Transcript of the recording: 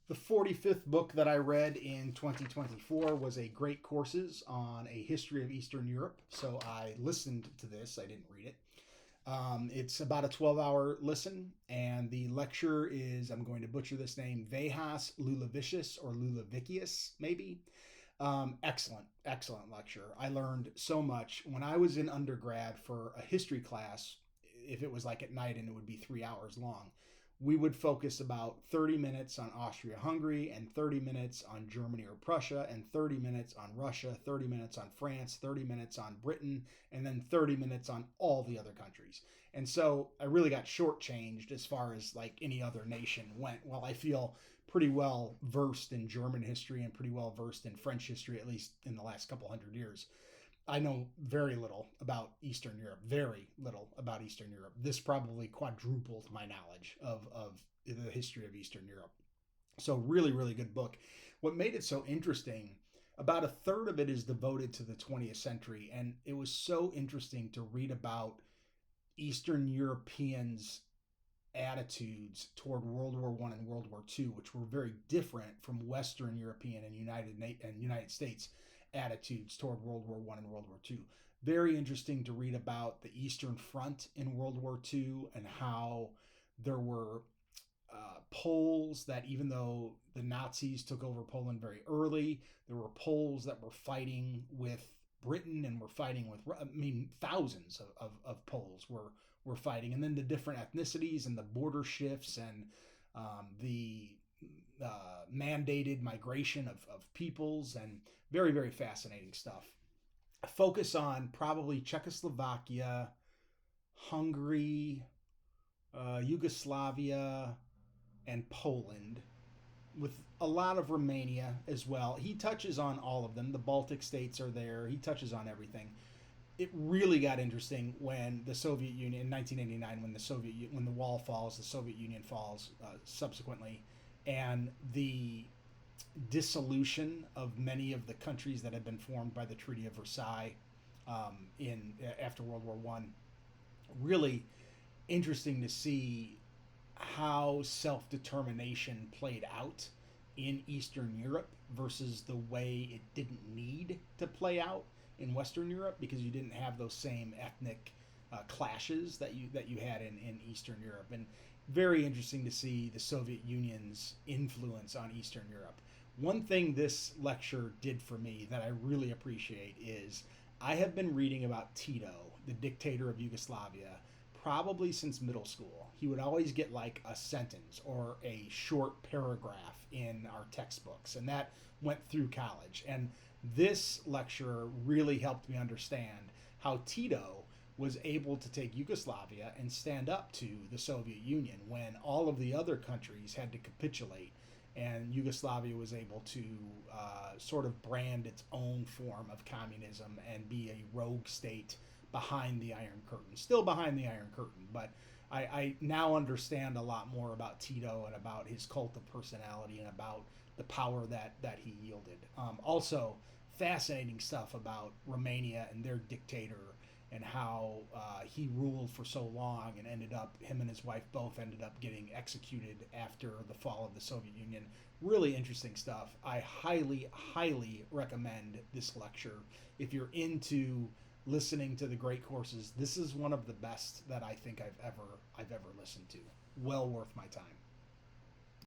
The 45th book that I read in 2024 was a Great Courses on a History of Eastern Europe. So I listened to this, I didn't read it. It's about a 12-hour listen, and the lecture is, I'm going to butcher this name, Vejas, Liulevicius, or Liulevicius, maybe. Excellent lecture. I learned so much. When I was in undergrad for a history class, if it was like at night and it would be 3 hours long, we would focus about 30 minutes on Austria-Hungary and 30 minutes on Germany or Prussia and 30 minutes on Russia, 30 minutes on France, 30 minutes on Britain, and then 30 minutes on all the other countries. And so I really got shortchanged as far as like any other nation went. Well, I feel pretty well versed in German history and pretty well versed in French history, at least in the last couple hundred years. I know very little about Eastern Europe, very little about Eastern Europe. This probably quadrupled my knowledge of the history of Eastern Europe. So really, really good book. What made it so interesting, about a third of it is devoted to the 20th century. And it was so interesting to read about Eastern Europeans' attitudes toward World War I and World War II, which were very different from Western European and United States attitudes toward World War I and World War II. Very interesting to read about the Eastern Front in World War II and how there were Poles that, even though the Nazis took over Poland very early, there were Poles that were fighting with Britain and were fighting with, I mean, thousands of Poles were fighting. And then the different ethnicities and the border shifts and the mandated migration of peoples, and very, very fascinating stuff. A focus on probably Czechoslovakia, Hungary, Yugoslavia, and Poland, with a lot of Romania as well. He touches on all of them. The Baltic states are there. He touches on everything. It really got interesting when the Soviet Union in 1989, when the wall falls, the Soviet Union falls subsequently, and the dissolution of many of the countries that had been formed by the Treaty of Versailles in after World War One. Really interesting to see how self-determination played out in Eastern Europe versus the way it didn't need to play out in Western Europe, because you didn't have those same ethnic clashes that you had in Eastern Europe. And very interesting to see the Soviet Union's influence on Eastern Europe. One thing this lecture did for me that I really appreciate is I have been reading about Tito, the dictator of Yugoslavia, probably since middle school. He would always get like a sentence or a short paragraph in our textbooks, and that went through college. And this lecture really helped me understand how Tito was able to take Yugoslavia and stand up to the Soviet Union when all of the other countries had to capitulate, and Yugoslavia was able to sort of brand its own form of communism and be a rogue state behind the Iron Curtain. Still behind the Iron Curtain, but I now understand a lot more about Tito and about his cult of personality and about the power that he yielded. Also, fascinating stuff about Romania and their dictator and how he ruled for so long and him and his wife both ended up getting executed after the fall of the Soviet Union. Really interesting stuff. I highly, highly recommend this lecture. If you're into listening to the great courses, this is one of the best that I think I've ever listened to. Well worth my time.